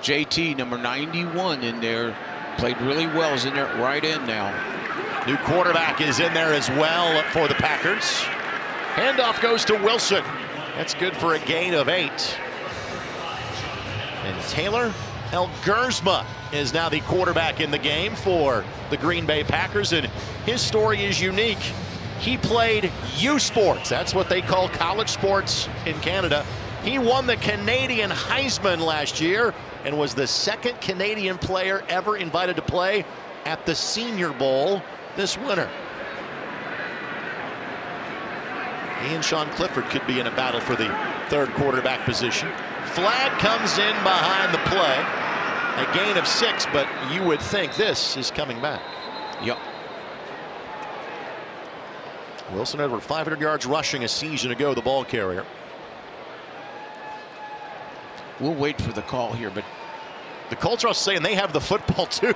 JT, number 91 in there. Played really well. Is in there right in now. New quarterback is in there as well for the Packers. Handoff goes to Wilson. That's good for a gain of 8. And Taylor Elgersma is now the quarterback in the game for the Green Bay Packers, and his story is unique. He played U Sports. That's what they call college sports in Canada. He won the Canadian Heisman last year and was the second Canadian player ever invited to play at the Senior Bowl this winter. He and Sean Clifford could be in a battle for the third quarterback position. Flag comes in behind the play. A gain of 6, but you would think this is coming back. Yep. Wilson over 500 yards rushing a season ago, the ball carrier. We'll wait for the call here, but the Colts are also saying they have the football too.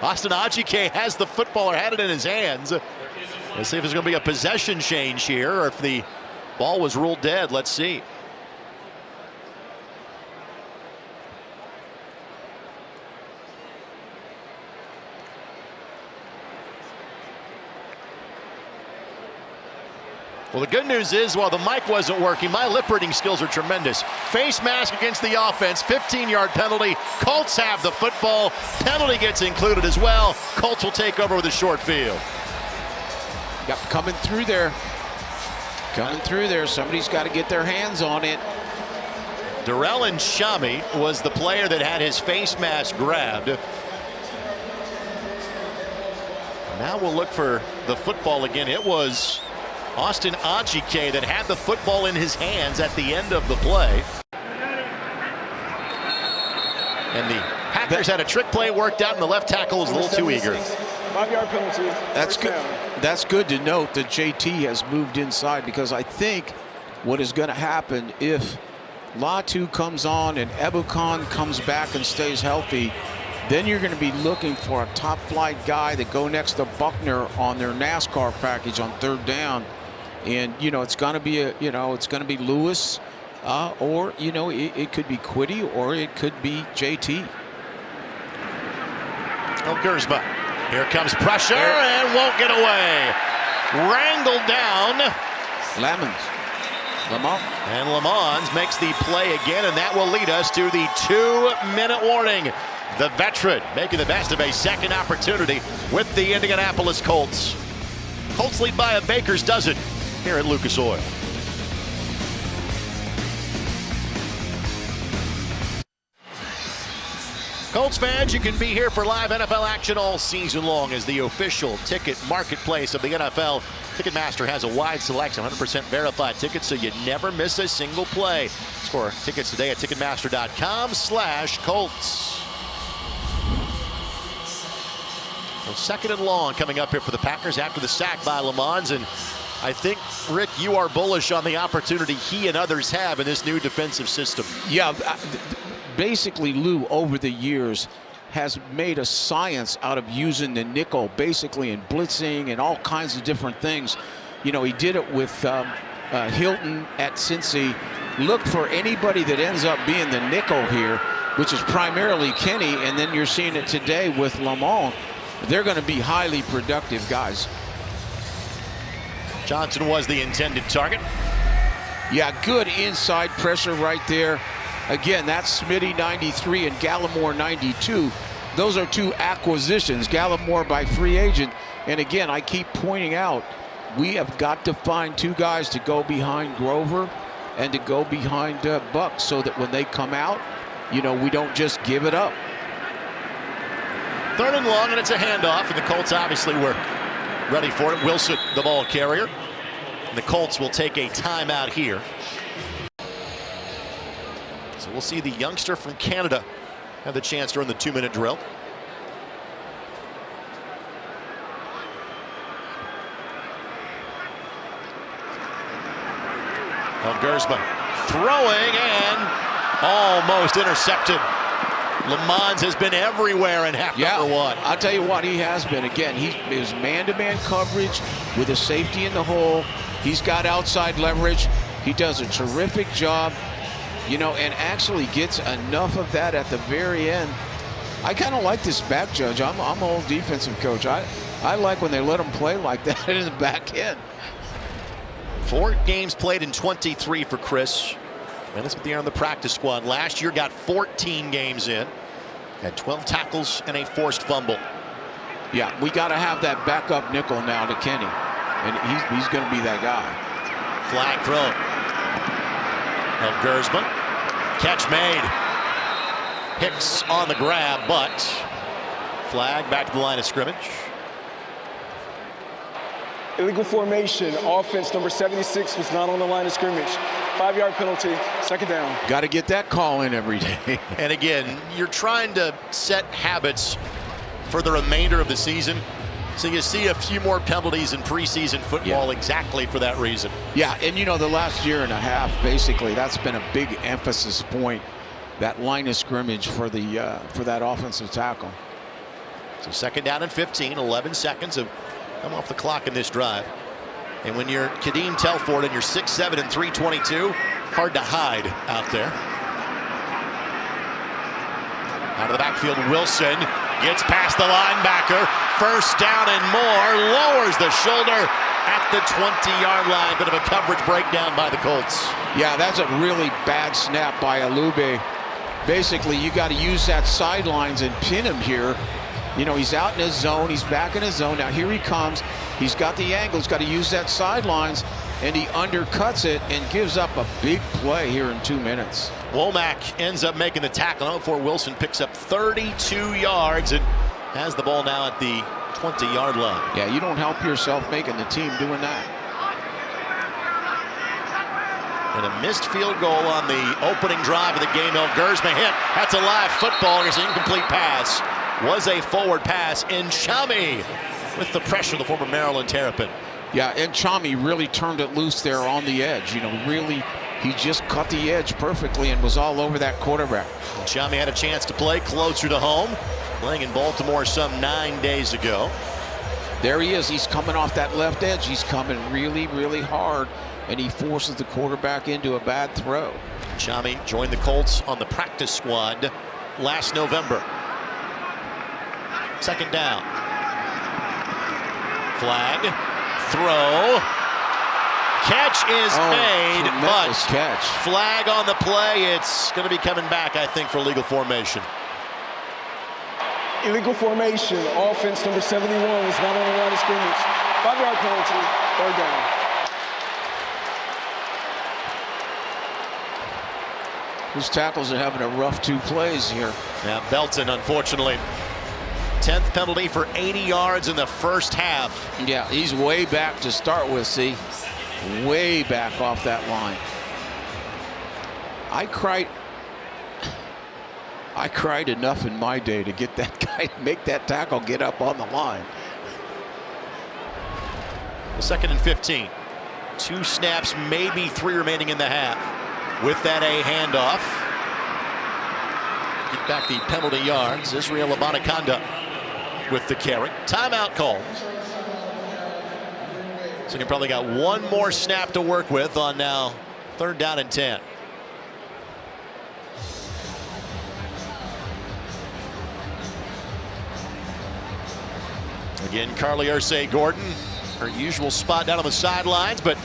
Austin Ajike has the football, or had it in his hands. Let's see if there's going to be a possession change here, or if the ball was ruled dead. Let's see. Well, the good news is, while the mic wasn't working, my lip reading skills are tremendous. Face mask against the offense, 15-yard penalty. Colts have the football. Penalty gets included as well. Colts will take over with a short field. Yep, coming through there. Coming through there. Somebody's got to get their hands on it. Darrell Nshami was the player that had his face mask grabbed. Now we'll look for the football again. It was Austin Ajike that had the football in his hands at the end of the play. And the Packers had a trick play worked out, and the left tackle was a little too eager. 5-yard penalty. That's good. That's good to note that JT has moved inside, because I think what is going to happen if Latu comes on and Ebukam comes back and stays healthy, then you're going to be looking for a top flight guy that go next to Buckner on their NASCAR package on third down. And, you know, it's going to be it's going to be Lewis, or, you know, it could be Quiddy, or it could be JT. Elgersma. Here comes pressure and won't get away. Wrangled down. Lemons. Lamont. And Lamont makes the play again, and that will lead us to the 2-minute warning. The veteran making the best of a second opportunity with the Indianapolis Colts. Colts lead by a baker's dozen here at Lucas Oil. Colts fans, you can be here for live NFL action all season long as the official ticket marketplace of the NFL. Ticketmaster has a wide selection, 100% verified tickets, so you never miss a single play. Score tickets today at Ticketmaster.com/Colts. So 2nd and long coming up here for the Packers after the sack by Lamont. And I think, Rick, you are bullish on the opportunity he and others have in this new defensive system. Yeah, basically Lou over the years has made a science out of using the nickel, basically in blitzing and all kinds of different things. You know, he did it with Hilton at Cincy. Look for anybody that ends up being the nickel here, which is primarily Kenny, and then you're seeing it today with Lamont. They're going to be highly productive guys. Johnson was the intended target. Yeah, good inside pressure right there. Again, that's Smitty 93 and Gallimore 92. Those are 2 acquisitions. Gallimore by free agent. And again, I keep pointing out, we have got to find 2 guys to go behind Grover and to go behind Buck, so that when they come out, you know, we don't just give it up. 3rd and long, and it's a handoff, and the Colts obviously were ready for it. Wilson, the ball carrier. And the Colts will take a timeout here. So we'll see the youngster from Canada have the chance to run the 2-minute drill. Elgersma throwing and almost intercepted. Lamont has been everywhere in half number 1. I'll tell you what, he has been. Again, he is man-to-man coverage with a safety in the hole. He's got outside leverage. He does a terrific job. and actually gets enough of that at the very end. I kind of like this back, Judge. I'm an old defensive coach. I like when they let them play like that in the back end. 4 games played in 23 for Chris. Minutes with the air on the practice squad. Last year got 14 games in. Had 12 tackles and a forced fumble. Yeah, we got to have that backup nickel now to Kenny. And he's going to be that guy. Flag thrown. Elgersma. Catch made. Hicks on the grab, but flag back to the line of scrimmage. Illegal formation. Offense number 76 was not on the line of scrimmage. 5-yard penalty. Second down. Got to get that call in every day. And again, you're trying to set habits for the remainder of the season. So you see a few more penalties in preseason football exactly for that reason. Yeah, and the last year and a half, basically, that's been a big emphasis point, that line of scrimmage for that offensive tackle. So second down and 15, 11 seconds have come off the clock in this drive. And when you're Kadeem Telford and you're 6'7" and 322, hard to hide out there. Out of the backfield, Wilson gets past the linebacker. First down and more. Lowers the shoulder at the 20-yard line. Bit of a coverage breakdown by the Colts. Yeah, that's a really bad snap by Alube. Basically, you got to use that sidelines and pin him here. He's out in his zone. He's back in his zone. Now here he comes. He's got the angle. He's got to use that sidelines, and he undercuts it and gives up a big play here in 2 minutes. Womack ends up making the tackle before Wilson picks up 32 yards and has the ball now at the 20-yard line. Yeah, you don't help yourself making the team doing that. And a missed field goal on the opening drive of the game. Elgersma hit. That's a live football. It's an incomplete pass. Was a forward pass. And Chami with the pressure, the former Maryland Terrapin. Yeah, and Chami really turned it loose there on the edge. Really, he just cut the edge perfectly and was all over that quarterback. And Chami had a chance to play closer to home, playing in Baltimore some 9 days ago. There he is. He's coming off that left edge. He's coming really, really hard, and he forces the quarterback into a bad throw. Chami joined the Colts on the practice squad last November. Second down. Flag. Throw. Catch is made, but flag on the play. It's going to be coming back, I think, for illegal formation. Illegal formation. Offense number 71 was not on the line of scrimmage. 5-yard penalty. Third down. These tackles are having a rough 2 plays here. Yeah, Belton, unfortunately. 10th penalty for 80 yards in the first half. Yeah, he's way back to start with, see? Way back off that line. I cried enough in my day to get that guy to make that tackle get up on the line. Second and 15. 2 snaps, maybe 3 remaining in the half. With that handoff. Get back the penalty yards. Israel Abanikanda with the carry. Timeout call. So you probably got 1 more snap to work with on now 3rd down and 10. Again, Carly Ursay-Gordon, her usual spot down on the sidelines, but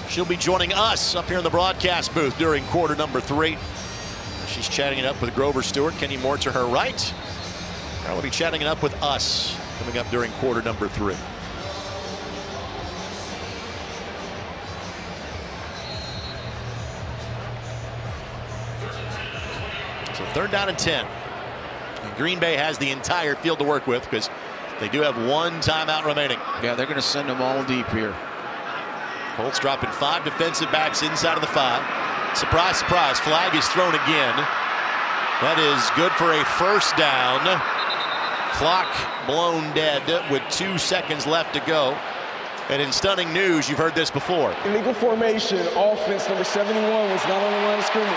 she'll be joining us up here in the broadcast booth during quarter number 3. She's chatting it up with Grover Stewart, Kenny Moore to her right. Carl will be chatting it up with us coming up during quarter number 3. So 3rd down and 10. And Green Bay has the entire field to work with because they do have 1 timeout remaining. Yeah, they're going to send them all deep here. Colts dropping 5 defensive backs inside of the 5. Surprise, surprise, flag is thrown again. That is good for a first down. Clock blown dead with 2 seconds left to go. And in stunning news, you've heard this before. Illegal formation. Offense number 71 was not on the line of scrimmage.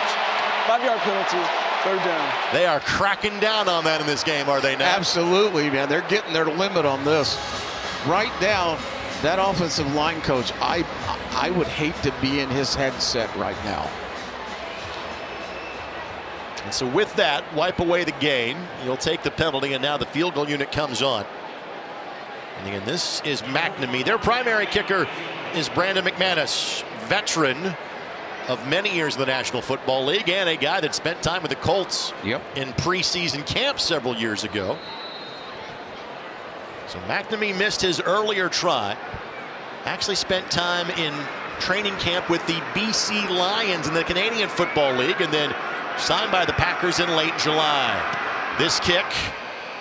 5-yard penalty. 3rd down. They are cracking down on that in this game, are they not? Absolutely, man. They're getting their limit on this. Right down. That offensive line coach, I would hate to be in his headset right now. And so with that, wipe away the gain. You'll take the penalty, and now the field goal unit comes on. And again, this is McNamee. Their primary kicker is Brandon McManus, veteran of many years in the National Football League, and a guy that spent time with the Colts in preseason camp several years ago. So McNamee missed his earlier try. Actually spent time in training camp with the BC Lions in the Canadian Football League, and then signed by the Packers in late July. This kick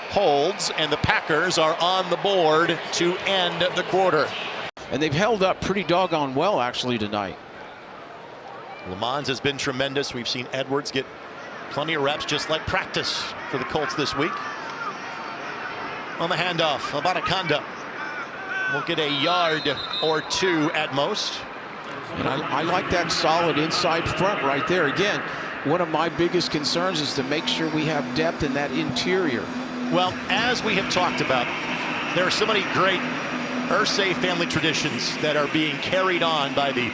holds, and the Packers are on the board to end the quarter. And they've held up pretty doggone well, actually, tonight. Lamons has been tremendous. We've seen Edwards get plenty of reps, just like practice for the Colts this week. On the handoff, Abataconda will get a yard or two at most. And I like that solid inside front right there. Again, one of my biggest concerns is to make sure we have depth in that interior. Well, as we have talked about, there are so many great Irsay family traditions that are being carried on by the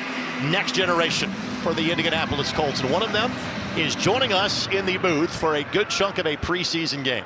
next generation for the Indianapolis Colts, and one of them is joining us in the booth for a good chunk of a preseason game.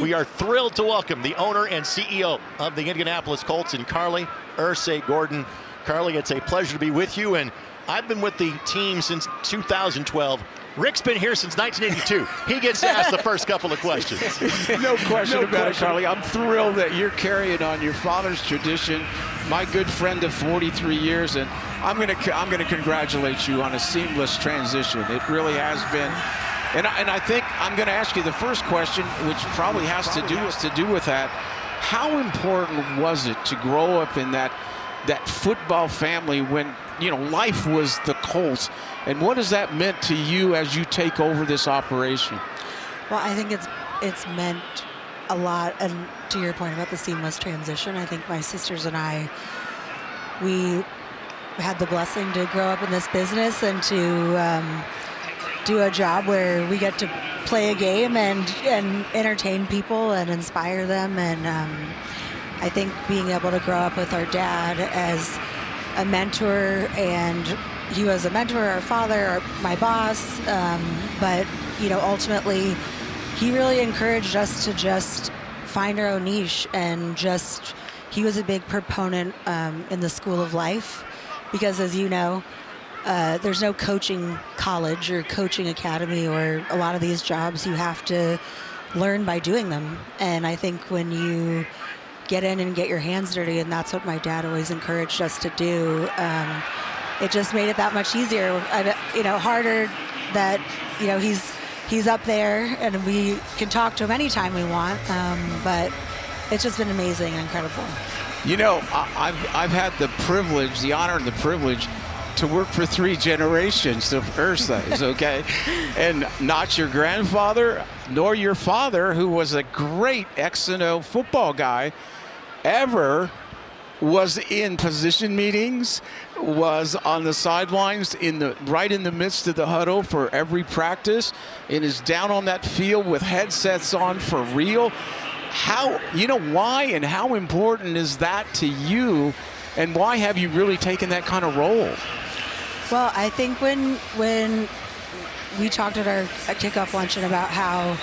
We are thrilled to welcome the owner and CEO of the Indianapolis Colts, and Carly Irsay Gordon. Carly, it's a pleasure to be with you, and I've been with the team since 2012. Rick's been here since 1982. He gets to ask the first couple of questions. No question about it, Carly. I'm thrilled that you're carrying on your father's tradition, my good friend of 43 years, and I'm gonna congratulate you on a seamless transition. It really has been. And I think I'm going to ask you the first question, which probably has to do with that. How important was it to grow up in that football family when, you know, life was the Colts? And what has that meant to you as you take over this operation? Well, I think it's meant a lot. And to your point about the seamless transition, I think my sisters and I, we had the blessing to grow up in this business and to do a job where we get to play a game and entertain people and inspire them. And I think being able to grow up with our dad as a mentor, and he was a mentor, our father, my boss, but you know, ultimately he really encouraged us to just find our own niche, and just he was a big proponent in the school of life, because as you know, there's no coaching college or coaching academy, or a lot of these jobs you have to learn by doing them. And I think when you get in and get your hands dirty, and that's what my dad always encouraged us to do, it just made it that much easier. You know, harder that, you know, he's up there and we can talk to him anytime we want, but it's just been amazing and incredible. You know, I've had the privilege, the honor and the privilege to work for 3 generations of Irsays, okay? And not your grandfather nor your father, who was a great X&O football guy, ever was in position meetings, was on the sidelines right in the midst of the huddle for every practice, and is down on that field with headsets on for real. How, you know, why and how important is that to you, and why have you really taken that kind of role? Well, I think when we talked at our kickoff luncheon about how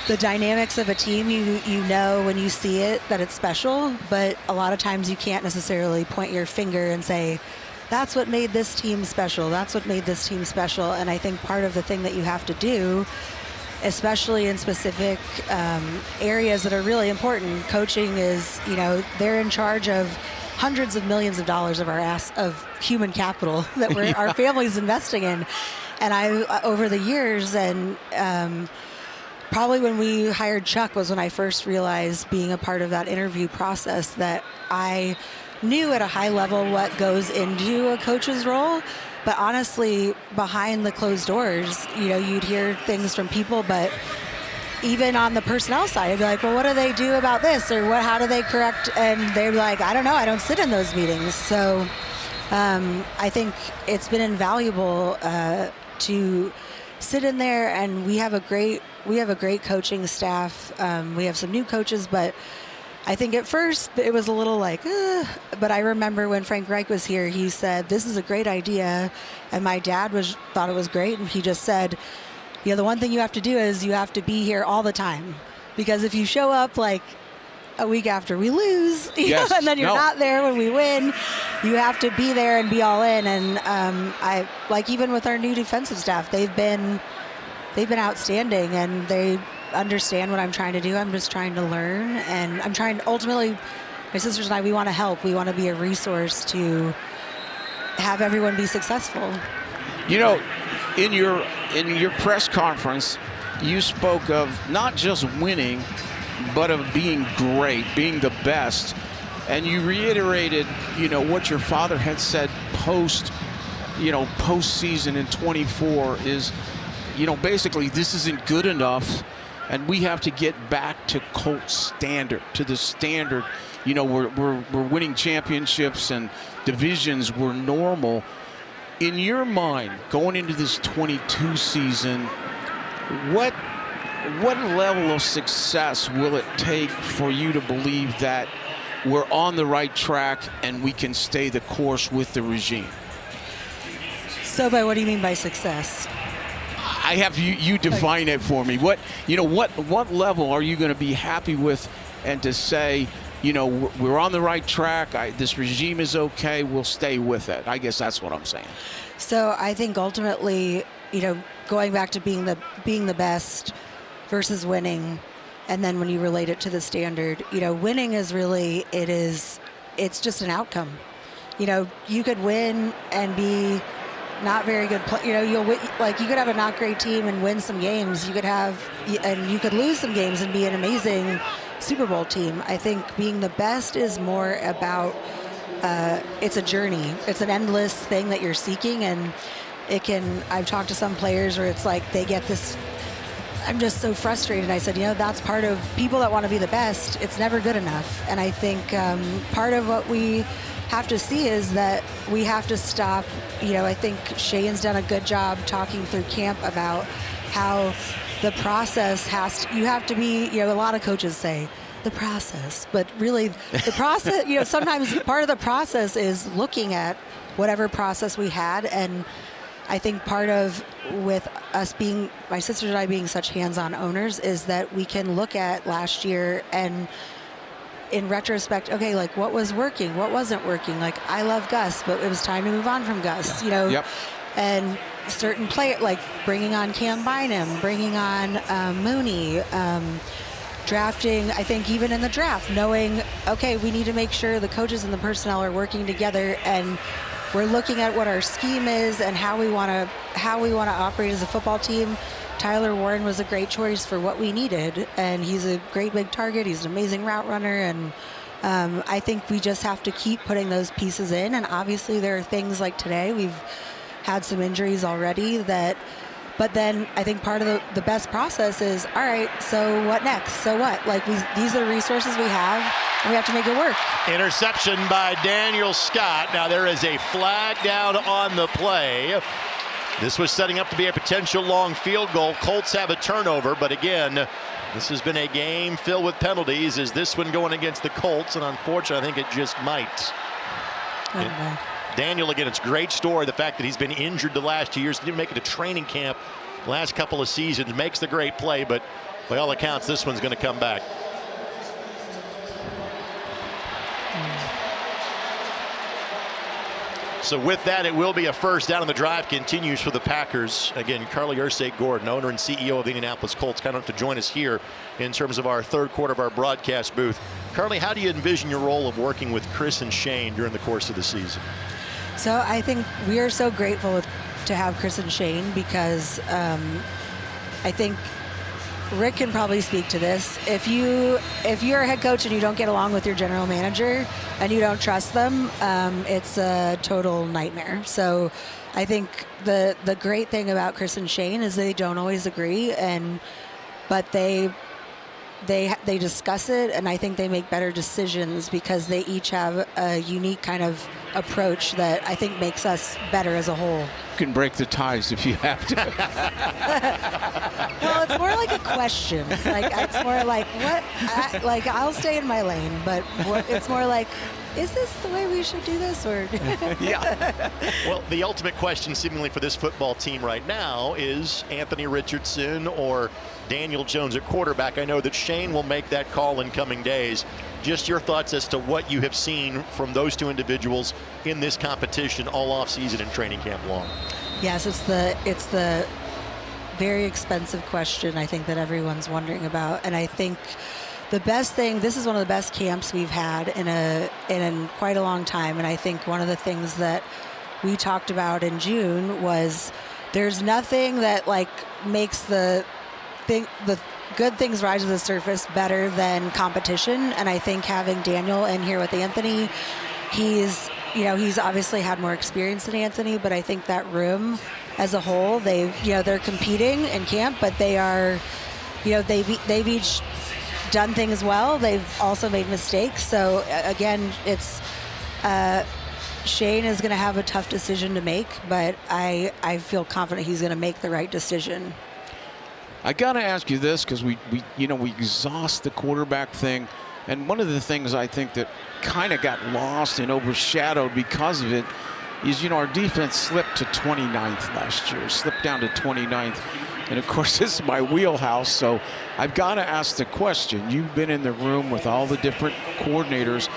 the dynamics of a team, you know when you see it that it's special, but a lot of times you can't necessarily point your finger and say, that's what made this team special, that's what made this team special. And I think part of the thing that you have to do, especially in specific areas that are really important, coaching is, you know, they're in charge of hundreds of millions of dollars of human capital that our family's investing in. And I, over the years, and probably when we hired Chuck was when I first realized, being a part of that interview process, that I knew at a high level what goes into a coach's role. But honestly, behind the closed doors, you know, you'd hear things from people, but even on the personnel side, I'd be like, well, what do they do about this? Or how do they correct? And they're like, I don't know, I don't sit in those meetings. So I think it's been invaluable to sit in there, and we have a great coaching staff. We have some new coaches, but I think at first it was a little like, but I remember when Frank Reich was here, he said, this is a great idea. And my dad thought it was great. And he just said, the one thing you have to do is you have to be here all the time, because if you show up like a week after we lose, and then you're not there when we win, you have to be there and be all in. And I like, even with our new defensive staff, they've been outstanding, and they understand what I'm trying to do. I'm just trying to learn, and I'm trying, ultimately, my sisters and I, we want to help. We want to be a resource to have everyone be successful. In your press conference, you spoke of not just winning, but of being great, being the best. And you reiterated, what your father had said postseason in 24 is, basically this isn't good enough, and we have to get back to Colts standard, to the standard. We're winning championships and divisions. We're normal. In your mind, going into this 22 season, what level of success will it take for you to believe that we're on the right track and we can stay the course with the regime? So what do you mean by success? I have you define it for me. What level are you going to be happy with, and to say, we're on the right track, this regime is okay, we'll stay with it? I guess that's what I'm saying. So I think ultimately, going back to being the best versus winning, and then when you relate it to the standard, winning is really, it's just an outcome. You could win and be not very good. You could have a not great team and win some games. You could lose some games and be an amazing Super Bowl team. I think being the best is more about, it's a journey. It's an endless thing that you're seeking, and I've talked to some players where it's like they get this, I'm just so frustrated. I said, that's part of people that want to be the best. It's never good enough. And I think part of what we have to see is that we have to stop. I think Shane's done a good job talking through camp about how the process you have to be, a lot of coaches say the process, but really the process, sometimes part of the process is looking at whatever process we had. And I think part of, with us being, my sisters and I being such hands-on owners, is that we can look at last year and in retrospect, okay, like what was working, what wasn't working. Like, I love Gus, but it was time to move on from Gus, Yep. And certain players, like bringing on Cam Bynum, bringing on Mooney, drafting, I think even in the draft, knowing, okay, we need to make sure the coaches and the personnel are working together, and we're looking at what our scheme is and how we want to operate as a football team. Tyler Warren was a great choice for what we needed, and he's a great big target. He's an amazing route runner, and I think we just have to keep putting those pieces in. And obviously there are things like today, we've had some injuries already but then I think part of the best process is, all right, so what next? So what? Like, these are the resources we have, and we have to make it work. Interception by Daniel Scott. Now there is a flag down on the play. This was setting up to be a potential long field goal. Colts have a turnover, but again, this has been a game filled with penalties. Is this one going against the Colts? And unfortunately, I think it just might. Daniel, again, it's a great story. The fact that he's been injured the last 2 years, didn't make it to training camp the last couple of seasons, makes the great play, but by all accounts, this one's going to come back. So with that, it will be a first down, and the drive continues for the Packers. Again, Carly Ursay-Gordon, owner and CEO of the Indianapolis Colts, kind of to join us here in terms of our third quarter of our broadcast booth. Carly, how do you envision your role of working with Chris and Shane during the course of the season? So I think we are so grateful to have Chris and Shane, because I think Rick can probably speak to this. If you're a head coach and you don't get along with your general manager and you don't trust them, it's a total nightmare. So I think the great thing about Chris and Shane is they don't always agree, but they discuss it, and I think they make better decisions because they each have a unique kind of approach that I think makes us better as a whole. You can break the ties if you have to. Well, it's more like a question. Like, it's more like, what? I'll stay in my lane, but it's more like, is this the way we should do this? Or Yeah. Well, the ultimate question seemingly for this football team right now is Anthony Richardson or Daniel Jones at quarterback. I know that Shane will make that call in coming days. Just your thoughts as to what you have seen from those two individuals in this competition all offseason and training camp long. Yes, it's the very expensive question I think that everyone's wondering about, and I think the best thing, this is one of the best camps we've had in quite a long time, and I think one of the things that we talked about in June was there's nothing that like makes the good things rise to the surface better than competition. And I think having Daniel in here with Anthony, he's obviously had more experience than Anthony, but I think that room as a whole, they're competing in camp, but they are, they've each done things well. They've also made mistakes. So again, it's Shane is going to have a tough decision to make, but I feel confident he's going to make the right decision. I got to ask you this, because we exhaust the quarterback thing, and one of the things I think that kind of got lost and overshadowed because of it is, our defense slipped to 29th last year, slipped down to 29th. And of course, this is my wheelhouse, so I've got to ask the question. You've been in the room with all the different coordinators,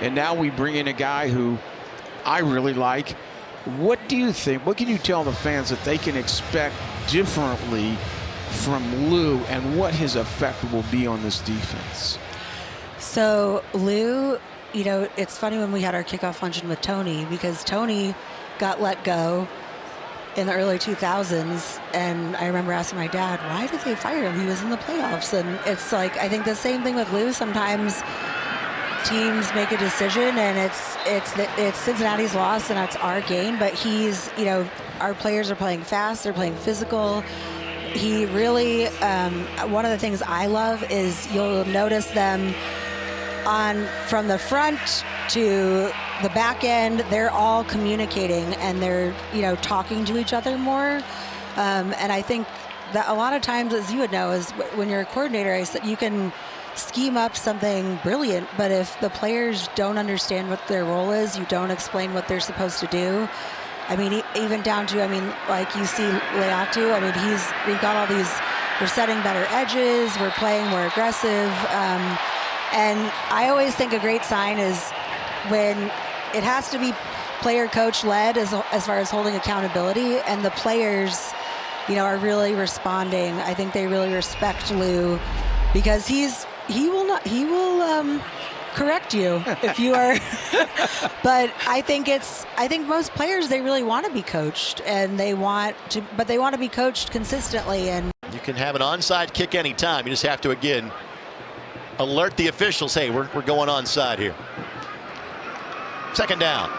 and now we bring in a guy who I really like. What do you think? What can you tell the fans that they can expect differently from Lou, and what his effect will be on this defense? So Lou, it's funny when we had our kickoff luncheon with Tony, because Tony got let go in the early 2000s, and I remember asking my dad, why did they fire him? He was in the playoffs. And it's like, I think the same thing with Lou. Sometimes teams make a decision and it's Cincinnati's loss and that's our gain, but he's, our players are playing fast, they're playing physical. He really, one of the things I love is you'll notice them from the front to the back end, they're all communicating and they're, talking to each other more. And I think that a lot of times, as you would know, is when you're a coordinator, I said you can scheme up something brilliant, but if the players don't understand what their role is, you don't explain what they're supposed to do. I mean, even down to, like you see Leatu, we've got all these, we're setting better edges, we're playing more aggressive. And I always think a great sign is when it has to be player coach led as far as holding accountability, and the players, are really responding. I think they really respect Lou, because he will correct you if you are. But I think most players, they really want to be coached, and they want to be coached consistently. And you can have an onside kick anytime. You just have to, again, alert the officials, hey, we're going onside here. Second down.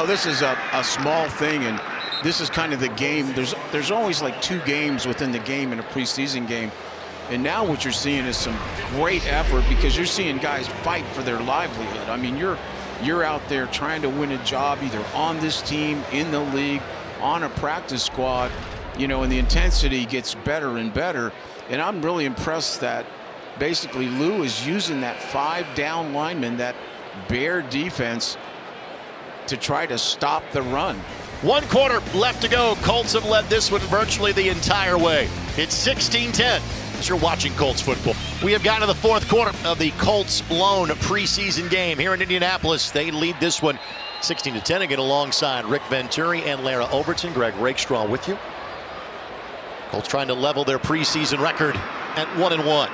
This is a small thing, and this is kind of the game. There's always like two games within the game in a preseason game. And now what you're seeing is some great effort, because you're seeing guys fight for their livelihood. You're out there trying to win a job, either on this team, in the league, on a practice squad, and the intensity gets better and better. And I'm really impressed that basically Lou is using that 5 down lineman, that bear defense, to try to stop the run. 1 quarter left to go. Colts have led this one virtually the entire way. It's 16-10 as you're watching Colts football. We have gotten to the 4th quarter of the Colts lone preseason game here in Indianapolis. They lead this one 16-10 again, alongside Rick Venturi and Lara Overton. Greg Rakestraw with you. Colts trying to level their preseason record at 1-1.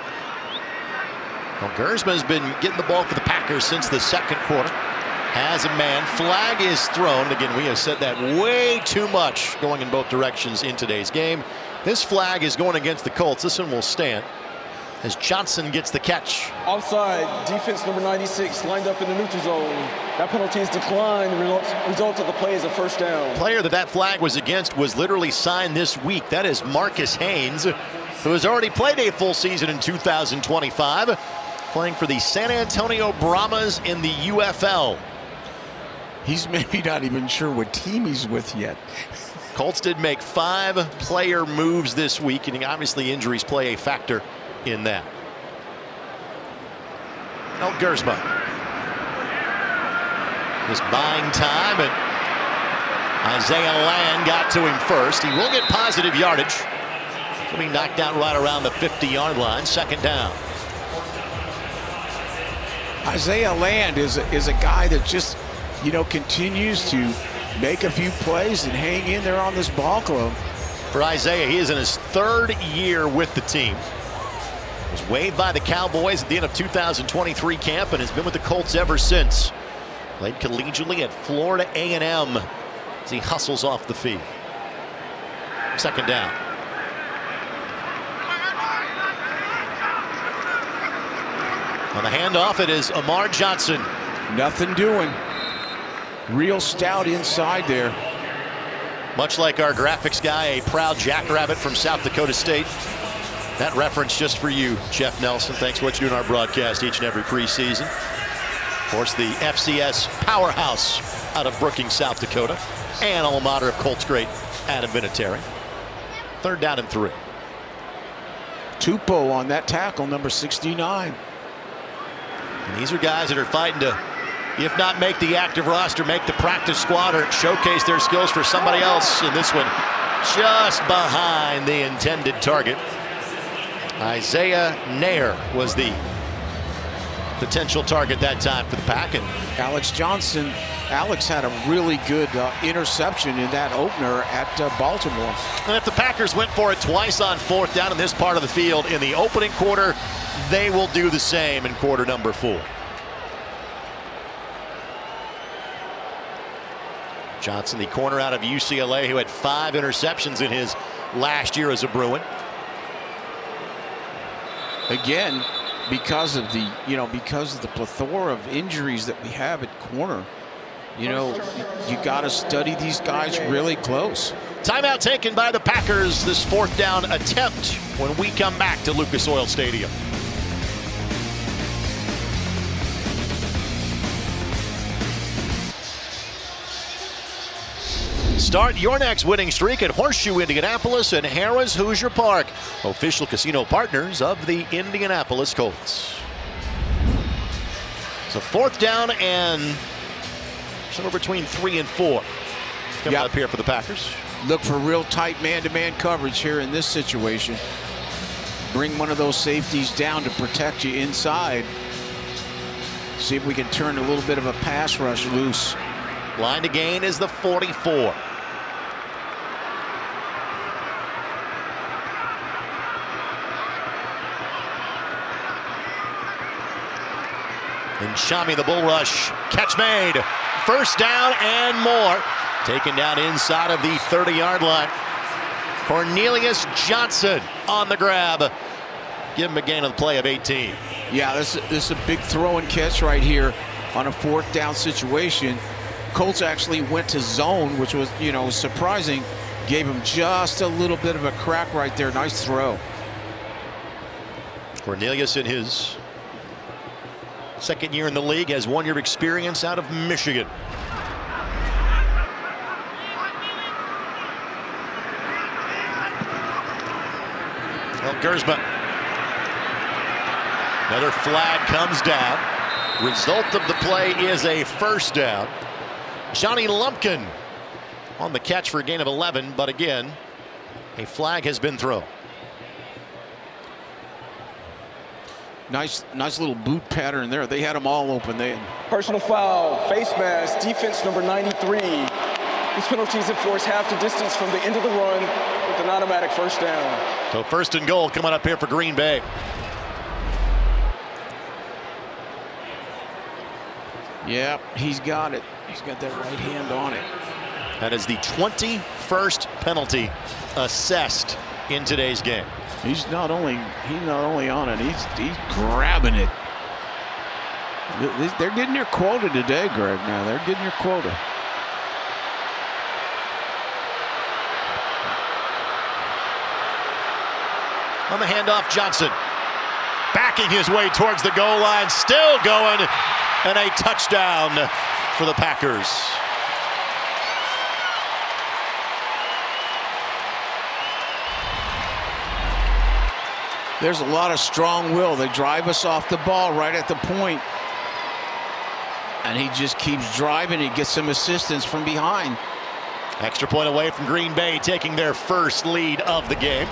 Elgersma has been getting the ball for the Packers since the 2nd quarter. Has a man. Flag is thrown. Again, we have said that way too much going in both directions in today's game. This flag is going against the Colts. This one will stand as Johnson gets the catch. Offside, defense number 96 lined up in the neutral zone. That penalty is declined. Result of the play is a first down. Player that flag was against was literally signed this week. That is Marcus Haynes, who has already played a full season in 2025, playing for the San Antonio Brahmas in the UFL. He's maybe not even sure what team he's with yet. Colts did make 5 player moves this week, and obviously injuries play a factor in that. Elgersma just buying time, and Isaiah Land got to him first. He will get positive yardage. He'll be knocked out right around the 50-yard line. 2nd down. Isaiah Land is a guy that just, continues to make a few plays and hang in there on this ball club. For Isaiah, he is in his 3rd year with the team. Was waived by the Cowboys at the end of 2023 camp and has been with the Colts ever since. Played collegiately at Florida A&M as he hustles off the field. 2nd down. On the handoff, it is Amar Johnson. Nothing doing. Real stout inside there. Much like our graphics guy, a proud jackrabbit from South Dakota State. That reference just for you, Jeff Nelson. Thanks for what you do in our broadcast each and every preseason. Of course, the FCS powerhouse out of Brookings, South Dakota, and alma mater of Colts great Adam Vinatieri. 3rd down and 3. Tupou on that tackle, number 69. And these are guys that are fighting to, if not make the active roster, make the practice squad or showcase their skills for somebody else. And this one just behind the intended target. Isaiah Nair was the potential target that time for the Pack. And Alex had a really good interception in that opener at Baltimore. And if the Packers went for it twice on 4th down in this part of the field in the opening quarter, they will do the same in quarter number 4. Johnson, the corner out of UCLA, who had 5 interceptions in his last year as a Bruin. Again, because of the plethora of injuries that we have at corner, you got to study these guys really close. Timeout taken by the Packers, this 4th down attempt when we come back to Lucas Oil Stadium. Start your next winning streak at Horseshoe Indianapolis and Harrah's Hoosier Park, official casino partners of the Indianapolis Colts. So 4th down and somewhere between 3 and 4 coming up here for the Packers. Look for real tight man-to-man coverage here in this situation. Bring one of those safeties down to protect you inside. See if we can turn a little bit of a pass rush loose. Line to gain is the 44. And Shami the bull rush, catch made. 1st down and more. Taken down inside of the 30-yard line. Cornelius Johnson on the grab. Give him a gain of the play of 18. Yeah, this is a big throw and catch right here on a 4th down situation. Colts actually went to zone, which was, surprising. Gave him just a little bit of a crack right there. Nice throw. Cornelius in his 2nd year in the league, has 1 year of experience out of Michigan. Elgersma. Another flag comes down. Result of the play is a 1st down. Johnny Lumpkin on the catch for a gain of 11, but again, a flag has been thrown. Nice little boot pattern there. They had them all open. Personal foul, face mask, defense number 93. These penalties enforce half the distance from the end of the run with an automatic 1st down. So 1st and goal coming up here for Green Bay. Yeah, he's got it. He's got that right hand on it. That is the 21st penalty assessed in today's game. He's not only on it, he's grabbing it. They're getting your quota today, Greg. Now they're getting your quota. On the handoff, Johnson backing his way towards the goal line, still going, and a touchdown for the Packers. There's a lot of strong will. They drive us off the ball right at the point. And he just keeps driving. He gets some assistance from behind. Extra point away from Green Bay, taking their first lead of the game.